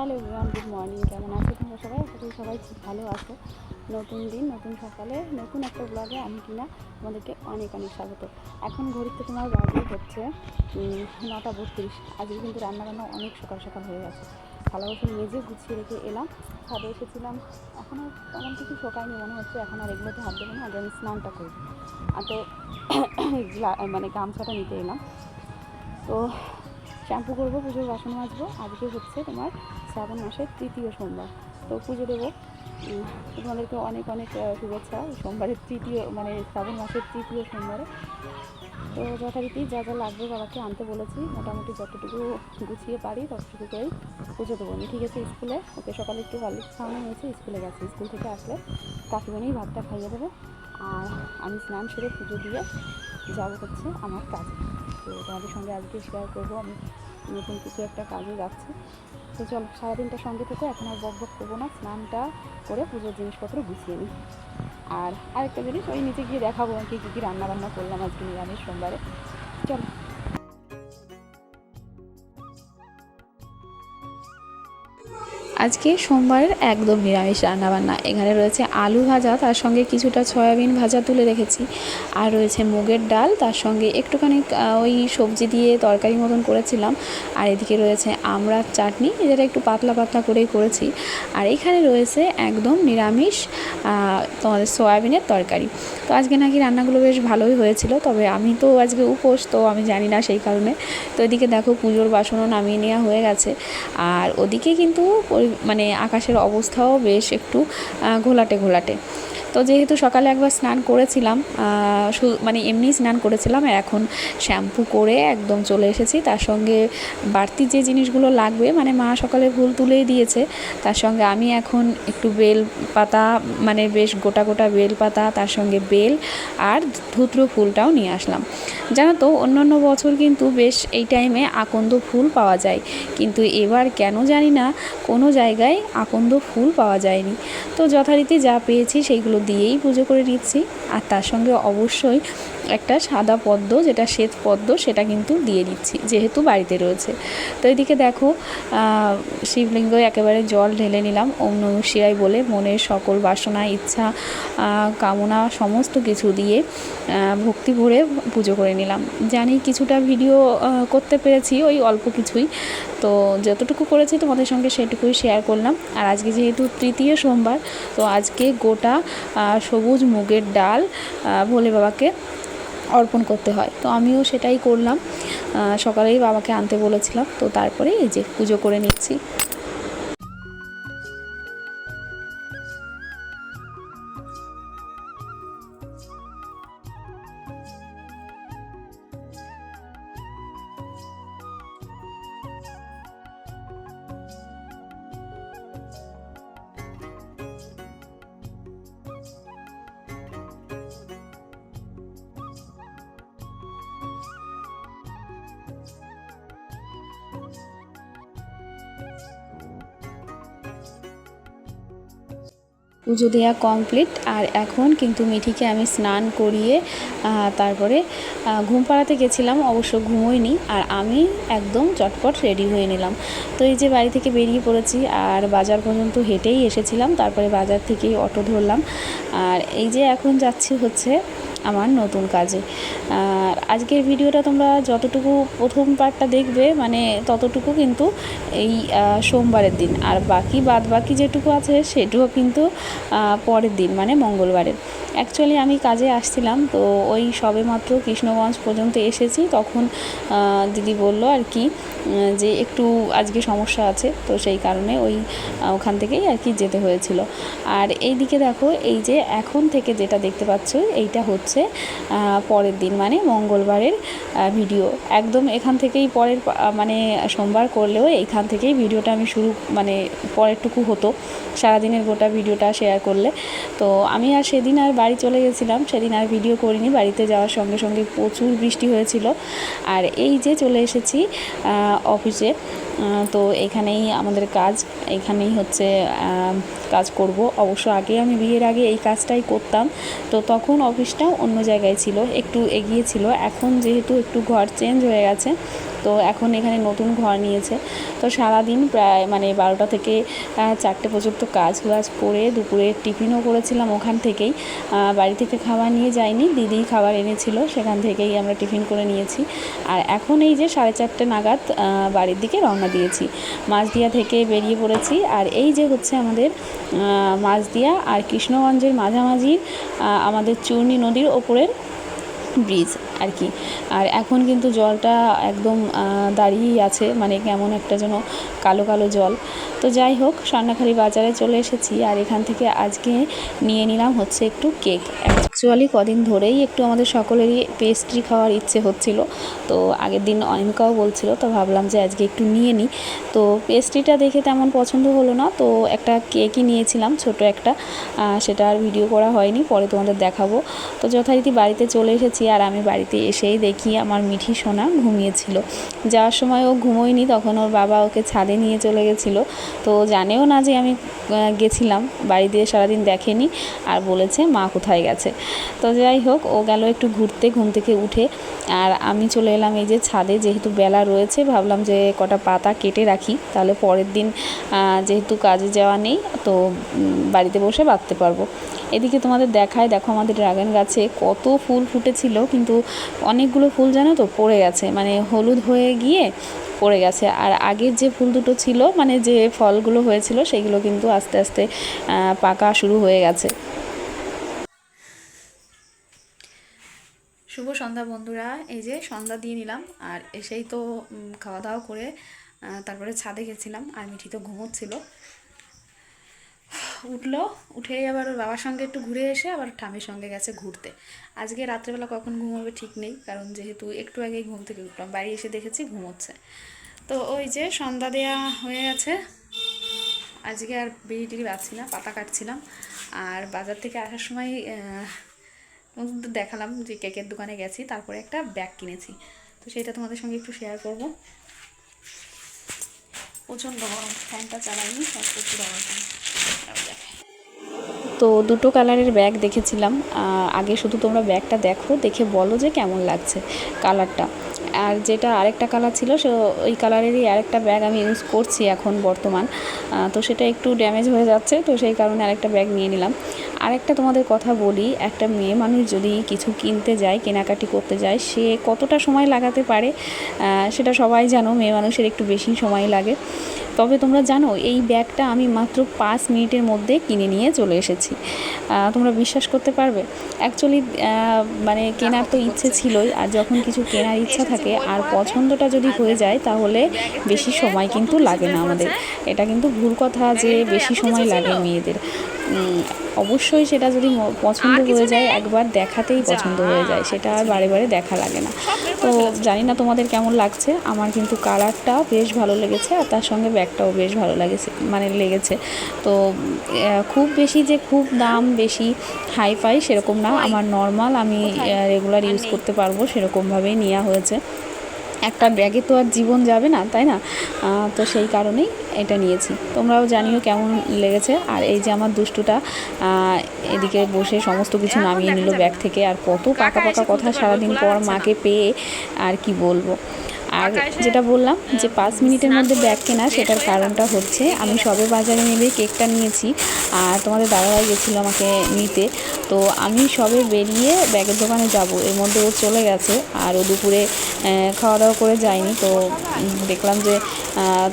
Hello everyone, good morning. কেমন আছো তোমরা সবাই? আশা করি সবাই খুব ভালো আছো। নতুন দিন, নতুন সকালে, নতুন একটা ব্লগে আমি কিনা তোমাদেরকে অনেক অনেক স্বাগত। এখন ঘড়িতে তোমার বাজে হচ্ছে 9:32। আজকে কিন্তু রান্নাবান্না অনেক সকাল সকাল হয়ে গেছে। থালা বাসন মেজে গুছিয়ে রেখে এলাম। ছাদে এসেছিলাম, এখন আর তেমন কিছু শোকায়নি মনে হচ্ছে। এখন আর এগুলোতে হাত দেবো না, আগে আমি স্নানটা করবো। আর তো মানে গামছাটা নিতে এলাম। তো শ্যাম্পু করবো, পুজোর বাসন মাজবো। আজকে হচ্ছে তোমার শ্রাবণ মাসের 3য় সোমবার, তো পুজো দেবো। তোমাদেরকে অনেক অনেক শুভেচ্ছা সোমবারের 3য় মানে শ্রাবণ মাসের 3য় সোমবারে। তো যথারীতি যা যা লাগবে বাবাকে আনতে বলেছি, মোটামুটি যতটুকু গুছিয়ে পারি ততটুকু করেই পুজো দেবো। ঠিক আছে, স্কুলে ওকে সকালে একটু হরলিক্স খাওয়ানো হয়েছে, স্কুলে গেছে। স্কুল থেকে আসলে কাকিমণি ভাতটা খাইয়ে দেবে, আর আমি স্নান সেরে পুজো দিয়ে যাবো হচ্ছে আমার কাজে। তো তোমাদের সঙ্গে আজকে শেয়ার করবো আমি নতুন কিছু একটা কাজে যাচ্ছি। তো চলো সারাদিনটা সঙ্গে থেকো, এখন আর বক বক করবো না, স্নানটা করে পুজোর জিনিসপত্র গুছিয়ে নিই। আর আরেকটা জিনিস, ওই নিচে গিয়ে দেখাবো কী কী রান্নাবান্না করলাম আজকে নিরামিষ সোমবারে। চলো। আজকে সোমবারের একদম নিরামিষ রান্নাবান্না। এখানে রয়েছে আলু ভাজা, তার সঙ্গে কিছুটা সয়াবিন ভাজা তুলে রেখেছি, আর রয়েছে মুগের ডাল, তার সঙ্গে একটুখানি ওই সবজি দিয়ে তরকারি মতন করেছিলাম। আর এদিকে রয়েছে আমড়ার চাটনি, যেটা একটু পাতলা পাতলা করেই করেছি। আর এখানে রয়েছে একদম নিরামিষ তোমাদের সয়াবিনের তরকারি। তো আজকে নাকি রান্নাগুলো বেশ ভালোই হয়েছিল, তবে আমি তো আজকে উপোস, তো আমি জানি না সেই কারণে। তো এদিকে দেখো পুজোর বাসনও নামিয়ে নেওয়া হয়ে গেছে। আর ওদিকে কিন্তু মানে আকাশের অবস্থাও বেশ একটু ঘোলাটে ঘোলাটে। তো যেহেতু সকালে একবার স্নান করেছিলাম, মানে এমনি স্নান করেছিলাম, আর এখন শ্যাম্পু করে একদম চলে এসেছি। তার সঙ্গে বাড়তি যে জিনিসগুলো লাগবে, মানে মা সকালে ফুল তুলেই দিয়েছে, তার সঙ্গে আমি এখন একটু বেল পাতা, মানে বেশ গোটা গোটা বেল পাতা, তার সঙ্গে বেল আর ধুত্র ফুলটাও নিয়ে আসলাম। জানো তো অন্যান্য বছর কিন্তু বেশ এই টাইমে আকন্দ ফুল পাওয়া যায়, কিন্তু এবার কেন জানি না কোনো জায়গায় আকন্দ ফুল পাওয়া যায়নি। তো যথারীতি যা পেয়েছি সেইগুলো দিয়েই পুজো করে নিচ্ছি। আর তার সঙ্গে অবশ্যই একটা সাদা পদ্ম, যেটা শ্বেত পদ্ম, সেটা কিন্তু দিয়ে দিচ্ছি যেহেতু বাড়িতে রয়েছে। তো এদিকে দেখো শিবলিঙ্গ একেবারে জল ঢেলে নিলাম, ওম নমঃ শিবায় বলে মনের সকল বাসনা, ইচ্ছা, কামনা সমস্ত কিছু দিয়ে ভক্তি ভরে পুজো করে নিলাম। জানি কিছুটা ভিডিও করতে পেরেছি, ওই অল্প কিছুই, তো যতটুকু করেছি তোমাদের সঙ্গে সেটুকুই শেয়ার করলাম। আর আজকে যেহেতু 3য় সোমবার, তো আজকে গোটা সবুজ মুগের ডাল ভোলে বাবাকে অর্পণ করতে হয়, তো আমিও সেটাই করলাম। সকালেই বাবাকে আনতে বলেছিলাম, তো তারপরে এই যে পুজো করে নিচ্ছি। পুজো দেওয়া কমপ্লিট, আর এখন কিন্তু মিঠিকে আমি স্নান করিয়ে তারপরে ঘুম পাড়াতে গেছিলাম, অবশ্য ঘুমোইনি। আর আমি একদম চটপট রেডি হয়ে নিলাম। তো এই যে বাড়ি থেকে বেরিয়ে পড়েছি, আর বাজার পর্যন্ত হেঁটেই এসেছিলাম, তারপরে বাজার থেকেই অটো ধরলাম। আর এই যে এখন যাচ্ছি হচ্ছে আমার নতুন কাজে। আজকের ভিডিওটা তোমরা যতটুকু প্রথম পার্টটা দেখবে, মানে ততটুকু কিন্তু এই সোমবারের দিন, আর বাদ বাকি যেটুকু আছে সেটুকু কিন্তু পরের দিন, মানে মঙ্গলবারের। অ্যাকচুয়ালি আমি কাজে আসছিলাম, তো ওই সবেমাত্র কৃষ্ণগঞ্জ পর্যন্ত এসেছি, তখন দিদি বলল আর কি যে একটু আজকে সমস্যা আছে, তো সেই কারণে ওখান থেকেই আর কি যেতে হয়েছিল। আর এই দিকে দেখো, এই যে এখন থেকে যেটা দেখতে পাচ্ছ, এইটা হচ্ছে পরের দিন, মানে মঙ্গলবারের ভিডিও। একদম এখান থেকেই পরের, মানে সোমবার করলেও এইখান থেকেই ভিডিওটা আমি শুরু, মানে পরেরটুকু হতো সারাদিনের গোটা ভিডিওটা শেয়ার করলে। তো আমি আর সেদিন আর বাড়ি চলে গেছিলাম, সেদিন আর ভিডিও করিনি। বাড়িতে যাওয়ার সঙ্গে সঙ্গে প্রচুর বৃষ্টি হয়েছিল। আর এই যে চলে এসেছি অফিসে, তো এখানেই আমাদের কাজ, এখানেই হচ্ছে কাজ করব। অবশ্য আগে আমি বিয়ের আগে এই কাজটাই করতাম, তো তখন অফিসটাও অন্য জায়গায় ছিল, একটু এগিয়ে ছিল। এখন যেহেতু একটু ঘর চেঞ্জ হয়ে গেছে, তো এখন এখানে নতুন ঘর নিয়েছে। তো সারাদিন প্রায় মানে 12টা থেকে 4টে পর্যন্ত কাজ করে দুপুরে টিফিনও করেছিলাম ওখান থেকেই, বাড়ি থেকে খাবার নিয়ে যাইনি, দিদি খাবার এনেছিল, সেখান থেকেই আমরা টিফিন করে নিয়েছি। আর এখন এই যে 4:30 নাগাদ বাড়ির দিকে রওনা দিয়েছি, মাঝদিয়া থেকে বেরিয়ে পড়েছি। আর এই যে হচ্ছে আমাদের মাঝদিয়া আর কৃষ্ণগঞ্জের মাঝামাঝি আমাদের চূর্ণী নদীর ওপরের ব্রিজ আর কি। আর এখন কিন্তু জলটা একদম দাঁড়িয়েই আছে, মানে কেমন একটা যেন কালো কালো জল। তো যাই হোক, স্বর্ণাখালী বাজারে চলে এসেছি। আর এখান থেকে আজকে নিয়ে নিলাম হচ্ছে একটু কেক। অ্যাকচুয়ালি কদিন ধরেই একটু আমাদের সকলেরই পেস্ট্রি খাওয়ার ইচ্ছে হচ্ছিল। তো আগের দিন অনিমিকাও বলছিল, তো ভাবলাম যে আজকে একটু নিয়ে নিই। তো পেস্ট্রিটা দেখে তেমন পছন্দ হলো না, তো একটা কেকই নিয়েছিলাম, ছোট একটা। সেটা আর ভিডিও করা হয়নি, পরে তোমাদের দেখাবো। তো যথারীতি বাড়িতে চলে এসেছি। আর আমি বাড়িতে এসেই দেখি আমার মিঠি সোনা ঘুমিয়েছিল। যাওয়ার সময় ও ঘুমোয়নি, তখন ওর বাবা ওকে ছাদে নিয়ে চলে গেছিলো। তো জানেও না যে আমি গেছিলাম, বাড়ি দিয়ে সারাদিন দেখেনি, আর বলেছে মা কোথায় গেছে। তো যাই হোক, ও গেল একটু ঘুরতে ঘুম থেকে উঠে। আর আমি চলে এলাম এই যে ছাদে, যেহেতু বেলা রয়েছে ভাবলাম যে কটা পাতা কেটে রাখি, তাহলে পরের দিন যেহেতু কাজে যাওয়া নেই, তো বাড়িতে বসে বাঁধতে পারবো। এদিকে তোমাদের দেখায়, দেখো আমাদের ড্রাগন গাছে কত ফুল ফুটেছিল, কিন্তু অনেকগুলো ফুল জানো তো পড়ে গেছে, মানে হলুদ হয়ে গিয়ে পড়ে গেছে। আর আগের যে ফুল দুটো ছিল, মানে যে ফলগুলো হয়েছিল, সেগুলো কিন্তু আস্তে আস্তে পাকা শুরু হয়ে গেছে। শুভ সন্ধ্যা বন্ধুরা, এই যে সন্ধ্যা দিয়ে নিলাম। আর এসেই তো খাওয়া দাওয়া করে তারপরে ছাদে গেছিলাম। আর মিঠি তো ঘুমোচ্ছিল, উঠে আবার ওর বাবার সঙ্গে একটু ঘুরে এসে আবার ঠামির সঙ্গে গেছে ঘুরতে। আজকে রাত্রেবেলা কখন ঘুমোবে ঠিক নেই, কারণ যেহেতু একটু আগেই ঘুম থেকে উঠলাম, বাড়ি এসে দেখেছি ঘুমোচ্ছে। তো ওই যে সন্ধ্যা দেওয়া হয়ে গেছে। আজকে আর বিড়ি টিড়ি বাজছি না, পাতা কাটছিলাম। আর বাজার থেকে আসার সময় দেখালাম যে কেকের দোকানে গেছি, তারপরে একটা ব্যাগ কিনেছি। তো সেটা তোমাদের সঙ্গে একটু শেয়ার করব। প্রচণ্ড গরম, ফ্যানটা চালাইনি, প্রচুর গরম। তো দুটো কালারের ব্যাগ দেখেছিলাম। আগে শুধু তোমরা ব্যাগটা দেখো, দেখে বলো যে কেমন লাগছে কালারটা। আর যেটা আরেকটা কালার ছিল, সে ওই কালারেরই আরেকটা ব্যাগ আমি ইউজ করছি এখন বর্তমান। তো সেটা একটু ড্যামেজ হয়ে যাচ্ছে, তো সেই কারণে আরেকটা ব্যাগ নিয়ে নিলাম। আরেকটা তোমাদের কথা বলি, একটা মেয়ে মানুষ যদি কিছু কিনতে যায়, কেনাকাটি করতে যায়, সে কতটা সময় লাগাতে পারে সেটা সবাই জানো, মেয়ে মানুষের একটু বেশি সময় লাগে। তবে তোমরা জানো, এই ব্যাগটা আমি মাত্র 5 মিনিটের মধ্যে কিনে নিয়ে চলে এসেছি। তোমরা বিশ্বাস করতে পারবে? অ্যাকচুয়ালি মানে কেনার তো ইচ্ছে ছিলই, আর যখন কিছু কেনার ইচ্ছা থাকে আর পছন্দটা যদি হয়ে যায়, তাহলে বেশি সময় কিন্তু লাগে না আমাদের। এটা কিন্তু ভুল কথা যে বেশি সময় লাগে মেয়েদের। অবশ্যই সেটা যদি পছন্দ হয়ে যায়, একবার দেখাতেই পছন্দ হয়ে যায়, সেটা আর বারে বারে দেখা লাগে না। তো জানি না তোমাদের কেমন লাগছে, আমার কিন্তু কালারটা বেশ ভালো লেগেছে, আর তার সঙ্গে ব্যাগটাও বেশ ভালো লেগেছে। তো খুব বেশি যে খুব দাম বেশি হাই-ফাই সেরকম না, আমার নর্মাল, আমি রেগুলার ইউজ করতে পারবো সেরকমভাবেই নেওয়া হয়েছে। একটা ব্যাগে তো আর জীবন যাবে না, তাই না? তো সেই কারণেই এটা নিয়েছি। তোমরাও জানিও কেমন লেগেছে। আর এই যে আমার দুষ্টুটা এদিকে বসে সমস্ত কিছু নামিয়ে নিল ব্যাগ থেকে। আর কত পাকা পাকা কথা সারাদিন পর মাকে পেয়ে, আর কি বলবো। আর যেটা বললাম যে 5 মিনিটের মধ্যে ব্যাগ কেনা, সেটার কারণটা হচ্ছে আমি সবে বাজারে নেবে কেকটা নিয়েছি, আর তোমাদের দাদাভাই গেছিলো আমাকে নিতে। তো আমি সবে বেরিয়ে ব্যাগের দোকানে যাব, এর মধ্যে ও চলে গেছে। আর ও দুপুরে খাওয়া দাওয়া করে যায়নি। তো দেখলাম যে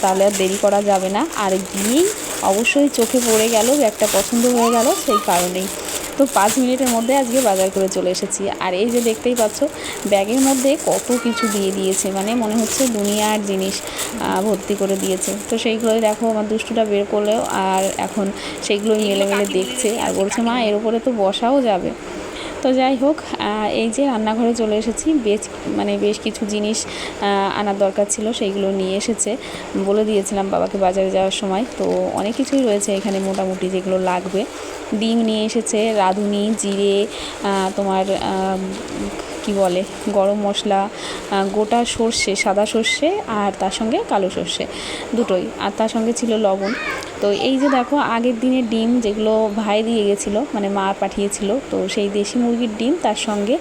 তাহলে আর দেরি করা যাবে না, আর গিয়েই অবশ্যই চোখে পড়ে গেল, ব্যাগটা পছন্দ হয়ে গেল, সেই কারণেই। তো 5 মিনিটের মধ্যে আজকে বাজার করে চলে এসেছি। আর এই যে দেখতেই পাচ্ছ, ব্যাগের মধ্যে কত কিছু দিয়ে দিয়েছে, মানে মনে হচ্ছে দুনিয়ার জিনিস ভর্তি করে দিয়েছে। তো সেইগুলোই দেখো আমার দুষ্টুটা বের করলেও, আর এখন সেইগুলোই মেলে মেলে দেখছে, আর বলছে মা এর উপরে তো বসাও যাবে। তো যাই হোক, এই যে রান্নাঘরে চলে এসেছি। বেশ কিছু জিনিস আনার দরকার ছিল, সেইগুলো নিয়ে এসেছে। বলে দিয়েছিলাম বাবাকে বাজারে যাওয়ার সময়। তো অনেক কিছুই রয়েছে এখানে মোটামুটি যেগুলো লাগবে। ডিম নিয়ে এসেছে, রাঁধুনি, জিরে, তোমার কি বলে গরম মশলা, গোটা সর্ষে, সাদা সর্ষে, আর তার সঙ্গে কালো সর্ষে, দুটোই। আর তার সঙ্গে ছিল লবণ। তো এই যে দেখো, আগের দিনের ডিম যেগুলো ভাই দিয়ে গেছিলো, মানে মা পাঠিয়েছিল, তো সেই দেশি মুরগির ডিম, তার সঙ্গে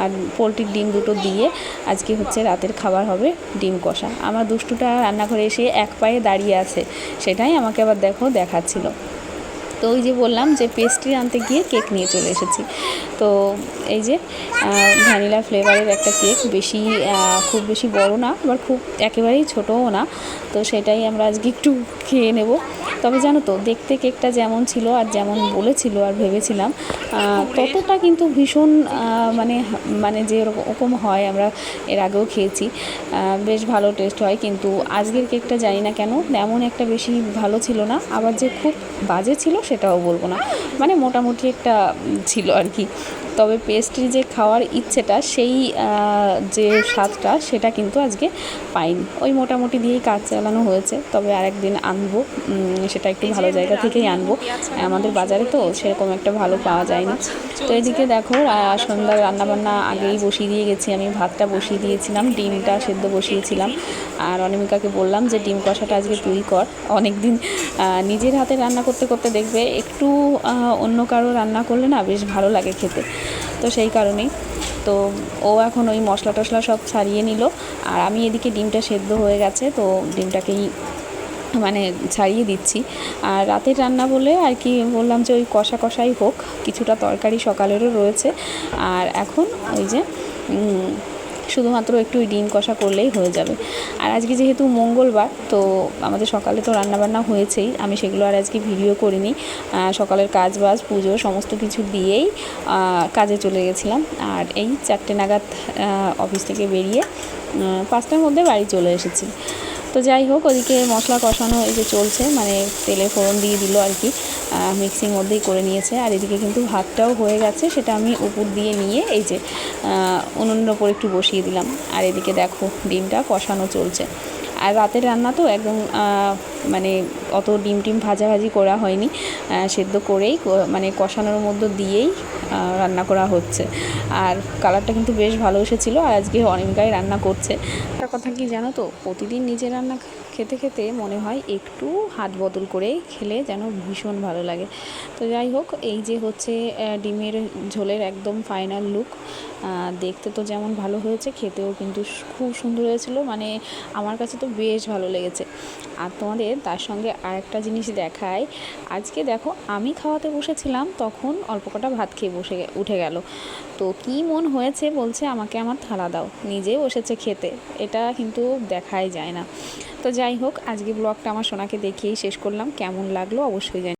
আর পোলট্রির ডিম দুটো দিয়ে আজকে হচ্ছে রাতের খাবার হবে ডিম কষা। আমার দুষ্টুটা রান্নাঘরে এসে এক পায়ে দাঁড়িয়ে আছে, সেটাই আমাকে আবার দেখাচ্ছিল। তো ওই যে বললাম যে পেস্ট্রি আনতে গিয়ে কেক নিয়ে চলে এসেছি। তো এই যে ভ্যানিলা ফ্লেভারের একটা কেক, খুব বেশি বড় না, আবার খুব একেবারেই ছোটও না। তো সেটাই আমরা আজকে একটু খেয়ে নেব। তবে জানো তো, দেখতে কেকটা যেমন ছিল আর যেমন বলেছিল আর ভেবেছিলাম ততটা কিন্তু ভীষণ মানে যে এরকম হয়, আমরা এর আগেও খেয়েছি, বেশ ভালো টেস্ট হয়। কিন্তু আজকের কেকটা জানি না কেন তেমন একটা বেশি ভালো ছিল না, আবার যে খুব বাজে ছিল সেটাও বলবো না, মানে মোটামুটি একটা ছিল আর কি। তবে পেস্ট্রি যে খাওয়ার ইচ্ছেটা, সেই যে স্বাদটা, সেটা কিন্তু আজকে পাইনি। ওই মোটামুটি দিয়েই কাজ চালানো হয়েছে। তবে আরেকদিন আনবো, সেটা একটু ভালো জায়গা থেকেই আনবো। আমাদের বাজারে তো সেরকম একটা ভালো পাওয়া যায় না। তো এদিকে দেখো সন্ধ্যার রান্নাবান্না আগেই বসিয়ে দিয়ে গেছি। আমি ভাতটা বসিয়ে দিয়েছিলাম, ডিমটা সেদ্ধ বসিয়েছিলাম। আর অনিমিকাকে বললাম যে ডিম কষাটা আজকে তুই কর। অনেক দিন নিজের হাতে রান্না করতে করতে দেখবে একটু অন্য কারো রান্না করলে না বেশ ভালো লাগে খেতে। তো সেই কারণেই তো ও এখন ওই মশলা টশলা সব ছাড়িয়ে নিল, আর আমি এদিকে ডিমটা সেদ্ধ হয়ে গেছে, তো ডিমটাকেই ছাড়িয়ে দিচ্ছি। আর রাতের রান্না বলে আর কি বললাম যে ওই কষাই হোক, কিছুটা তরকারি সকালেরও রয়েছে। আর এখন ওই যে শুধুমাত্র একটু ডিম কষা করলেই হয়ে যাবে। আর আজকে যেহেতু মঙ্গলবার, তো আমাদের সকালে তো রান্নাবান্না হয়েছেই, আমি সেগুলো আর আজকে ভিডিও করিনি। সকালের কাজ বাজ পুজো সমস্ত কিছু দিয়েই কাজে চলে গেছিলাম। আর এই 4টে নাগাদ অফিস থেকে বেরিয়ে 5টার মধ্যে বাড়ি চলে এসেছি। তো যাই হোক, ওদিকে মশলা কষানো এই যে চলছে, তেলে ফোড়ন দিয়ে দিল আর কি, মিক্সির মধ্যেই করে নিয়েছে। আর এদিকে কিন্তু ভাতটাও হয়ে গেছে, সেটা আমি উপর দিয়ে নিয়ে এই যে উনুনের ওপর একটু বসিয়ে দিলাম। আর এদিকে দেখো ডিমটা কষানো চলছে। আর রাতের রান্না তো একদম অত ডিম ভাজাভাজি করা হয়নি, সেদ্ধ করেই কষানোর মধ্যে দিয়েই রান্না করা হচ্ছে। আর কালারটা কিন্তু বেশ ভালো এসেছিলো। আর আজকে অনিমিকাই রান্না করছে। একটা কথা কি জানো তো, প্রতিদিন নিজের রান্না খেতে খেতে মনে হয় একটু হাত বদল করে খেলে যেন ভীষণ ভালো লাগে। তো যাই হোক, এই যে হচ্ছে ডিমের ঝোলের একদম ফাইনাল লুক। দেখতে তো যেমন ভালো হয়েছে, খেতেও কিন্তু খুব সুন্দর হয়েছিল, আমার কাছে তো বেশ ভালো লেগেছে। আর তোমাদের তার সঙ্গে আরেকটা জিনিস দেখাই। আজকে দেখো, আমি খাওয়াতে বসেছিলাম, তখন অল্প কটা ভাত খেয়ে উঠে গেল। তো কী মন হয়েছে বলছে আমাকে আমার থালা দাও, নিজে বসেছে খেতে। এটা কিন্তু দেখাই যায় না। তো যাই হোক, আজকে ব্লগটা আমার সোনাকে দেখিয়েই শেষ করলাম। কেমন লাগলো অবশ্যই জানি।